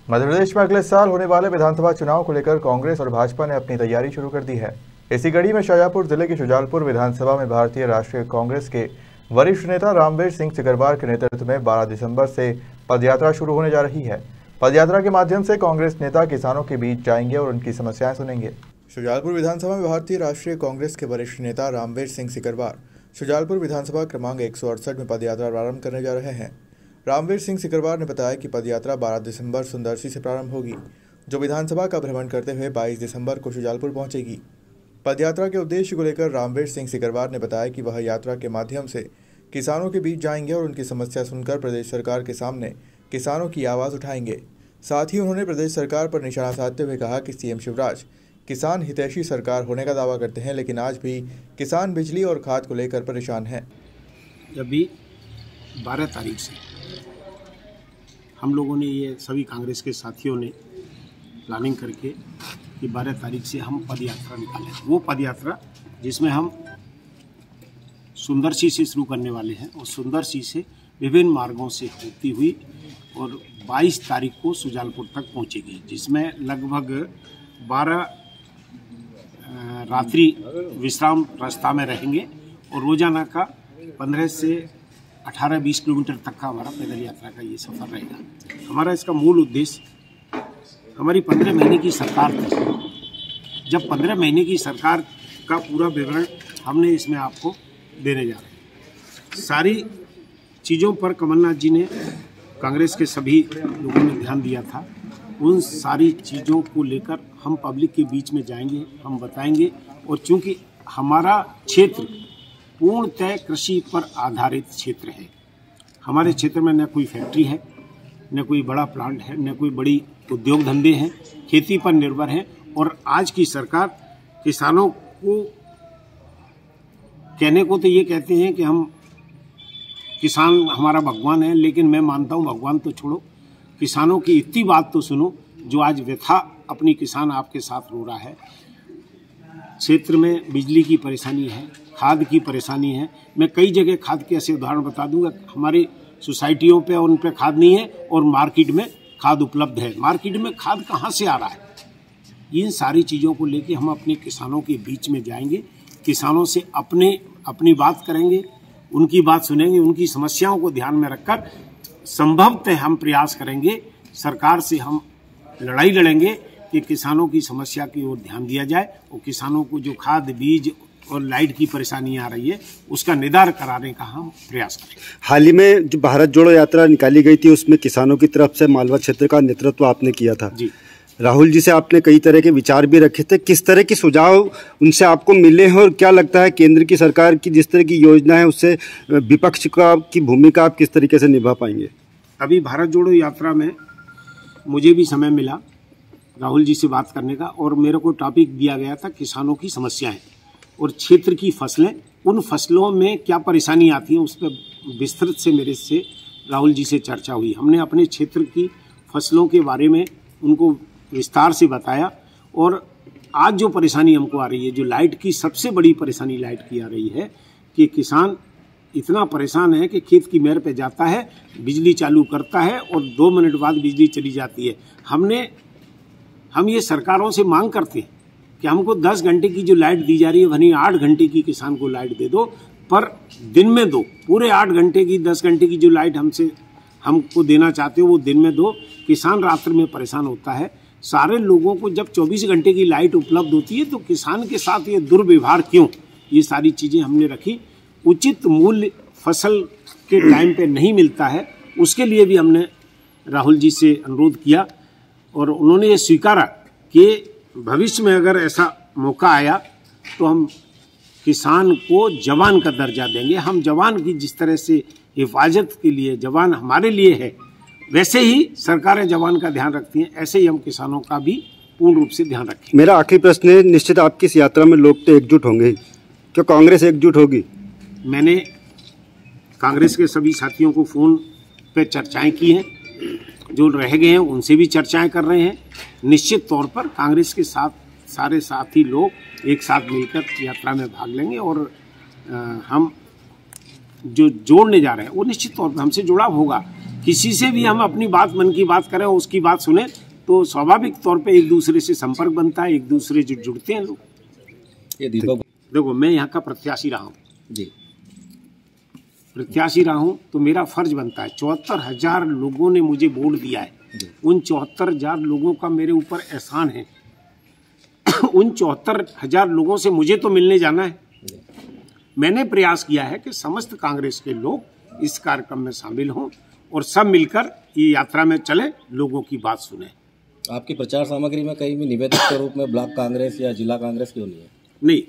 मध्य प्रदेश में अगले साल होने वाले विधानसभा चुनाव को लेकर कांग्रेस और भाजपा ने अपनी तैयारी शुरू कर दी है। इसी कड़ी में शाजापुर जिले की शुजालपुर विधानसभा में भारतीय राष्ट्रीय कांग्रेस के वरिष्ठ नेता रामवीर सिंह सिकरवार के नेतृत्व में 12 दिसंबर से पदयात्रा शुरू होने जा रही है। पदयात्रा के माध्यम से कांग्रेस नेता किसानों के बीच जाएंगे और उनकी समस्याएं सुनेंगे। शुजालपुर विधानसभा में भारतीय राष्ट्रीय कांग्रेस के वरिष्ठ नेता रामवीर सिंह सिकरवार शुजालपुर विधानसभा क्रमांक 168 में पदयात्रा प्रारंभ करने जा रहे हैं। रामवीर सिंह सिकरवार ने बताया कि पदयात्रा 12 दिसंबर सुंदरसी से प्रारंभ होगी, जो विधानसभा का भ्रमण करते हुए 22 दिसंबर को शुजालपुर पहुंचेगी। पदयात्रा के उद्देश्य को लेकर रामवीर सिंह सिकरवार ने बताया कि वह यात्रा के माध्यम से किसानों के बीच जाएंगे और उनकी समस्या सुनकर प्रदेश सरकार के सामने किसानों की आवाज़ उठाएंगे। साथ ही उन्होंने प्रदेश सरकार पर निशाना साधते हुए कहा कि सीएम शिवराज किसान हितैषी सरकार होने का दावा करते हैं, लेकिन आज भी किसान बिजली और खाद को लेकर परेशान हैं। अभी 12 तारीख से हम लोगों ने ये सभी कांग्रेस के साथियों ने प्लानिंग करके कि 12 तारीख से हम पदयात्रा निकालें। वो पदयात्रा जिसमें हम सुंदरसी से शुरू करने वाले हैं और सुंदरसी से विभिन्न मार्गों से होती हुई और 22 तारीख को शुजालपुर तक पहुंचेगी, जिसमें लगभग 12 रात्रि विश्राम रास्ता में रहेंगे और रोजाना का 15 से 18-20 किलोमीटर तक का हमारा पैदल यात्रा का ये सफ़र रहेगा। हमारा इसका मूल उद्देश्य, हमारी 15 महीने की सरकार थी। जब 15 महीने की सरकार का पूरा विवरण हमने इसमें आपको देने जा रहे हैं। सारी चीज़ों पर कमलनाथ जी ने, कांग्रेस के सभी लोगों ने ध्यान दिया था। उन सारी चीज़ों को लेकर हम पब्लिक के बीच में जाएंगे, हम बताएंगे। और चूंकि हमारा क्षेत्र पूर्णतः कृषि पर आधारित क्षेत्र है, हमारे क्षेत्र में न कोई फैक्ट्री है, न कोई बड़ा प्लांट है, न कोई बड़ी उद्योग धंधे हैं, खेती पर निर्भर है। और आज की सरकार किसानों को कहने को तो ये कहते हैं कि हम किसान हमारा भगवान है, लेकिन मैं मानता हूँ भगवान तो छोड़ो, किसानों की इतनी बात तो सुनो जो आज व्यथा अपनी किसान आपके साथ रो रहा है। क्षेत्र में बिजली की परेशानी है, खाद की परेशानी है। मैं कई जगह खाद के ऐसे उदाहरण बता दूंगा। हमारी सोसाइटियों पे और उन पे खाद नहीं है और मार्केट में खाद उपलब्ध है। मार्केट में खाद कहाँ से आ रहा है? इन सारी चीज़ों को लेके हम अपने किसानों के बीच में जाएंगे, किसानों से अपनी बात करेंगे, उनकी बात सुनेंगे, उनकी समस्याओं को ध्यान में रखकर संभवतः हम प्रयास करेंगे, सरकार से हम लड़ाई लड़ेंगे कि किसानों की समस्या की ओर ध्यान दिया जाए और किसानों को जो खाद, बीज और लाइट की परेशानी आ रही है उसका निदान कराने का हम प्रयास करेंगे। हाल ही में जो भारत जोड़ो यात्रा निकाली गई थी उसमें किसानों की तरफ से मालवा क्षेत्र का नेतृत्व आपने किया था। जी, राहुल जी से आपने कई तरह के विचार भी रखे थे। किस तरह के सुझाव उनसे आपको मिले हैं और क्या लगता है केंद्र की सरकार की जिस तरह की योजना है उससे विपक्ष की भूमिका आप किस तरीके से निभा पाएंगे? अभी भारत जोड़ो यात्रा में मुझे भी समय मिला राहुल जी से बात करने का और मेरे को टॉपिक दिया गया था किसानों की समस्याएं और क्षेत्र की फसलें, उन फसलों में क्या परेशानी आती है उस पर विस्तृत से मेरे से राहुल जी से चर्चा हुई। हमने अपने क्षेत्र की फसलों के बारे में उनको विस्तार से बताया और आज जो परेशानी हमको आ रही है, जो लाइट की सबसे बड़ी परेशानी लाइट की आ रही है कि किसान इतना परेशान है कि खेत की मेड़ पे जाता है, बिजली चालू करता है और 2 मिनट बाद बिजली चली जाती है। हम ये सरकारों से मांग करते हैं कि हमको 10 घंटे की जो लाइट दी जा रही है वहीं 8 घंटे की किसान को लाइट दे दो, पर दिन में दो। पूरे 8 घंटे की 10 घंटे की जो लाइट हमको देना चाहते हो वो दिन में दो। किसान रात्र में परेशान होता है। सारे लोगों को जब 24 घंटे की लाइट उपलब्ध होती है तो किसान के साथ ये दुर्व्यवहार क्यों? ये सारी चीज़ें हमने रखी। उचित मूल्य फसल के टाइम पे नहीं मिलता है, उसके लिए भी हमने राहुल जी से अनुरोध किया और उन्होंने ये स्वीकारा कि भविष्य में अगर ऐसा मौका आया तो हम किसान को जवान का दर्जा देंगे। हम जवान की जिस तरह से हिफाजत के लिए जवान हमारे लिए है, वैसे ही सरकारें जवान का ध्यान रखती हैं, ऐसे ही हम किसानों का भी पूर्ण रूप से ध्यान रखें। मेरा आखिरी प्रश्न है, निश्चित आपकी इस यात्रा में लोग तो एकजुट होंगे, क्या कांग्रेस एकजुट होगी? मैंने कांग्रेस के सभी साथियों को फ़ोन पे चर्चाएं की हैं, जो रह गए हैं उनसे भी चर्चाएं कर रहे हैं। निश्चित तौर पर कांग्रेस के साथ सारे साथी लोग एक साथ मिलकर यात्रा में भाग लेंगे और हम जो जोड़ने जा रहे हैं वो निश्चित तौर पर हमसे जुड़ाव होगा। किसी से भी हम अपनी बात, मन की बात करें, उसकी बात सुने, तो स्वाभाविक तौर पे एक दूसरे से संपर्क बनता है, एक दूसरे से जुड़ते हैं लोग। ये दीपक, देखो मैं यहाँ का प्रत्याशी रहा हूँ जी, प्रत्याशी रहा हूँ, तो मेरा फर्ज बनता है। 74,000 लोगों ने मुझे वोट दिया है, उन 74,000 लोगों का मेरे ऊपर एहसान है। उन 74,000 लोगों से मुझे तो मिलने जाना है। मैंने प्रयास किया है कि समस्त कांग्रेस के लोग इस कार्यक्रम में शामिल हों और सब मिलकर ये यात्रा में चले, लोगों की बात सुने। आपकी प्रचार सामग्री में कहीं भी निवेदक के रूप में ब्लॉक कांग्रेस या जिला कांग्रेस क्यों नहीं है? नहीं,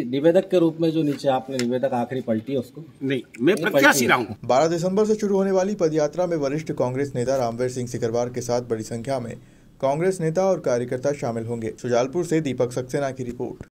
निवेदक के रूप में जो नीचे आपने निवेदक आखिरी पलटी है उसको नहीं, मैं प्रत्याशी रहा हूँ। 12 दिसंबर से शुरू होने वाली पदयात्रा में वरिष्ठ कांग्रेस नेता रामवीर सिंह सिकरवार के साथ बड़ी संख्या में कांग्रेस नेता और कार्यकर्ता शामिल होंगे। शुजालपुर से दीपक सक्सेना की रिपोर्ट।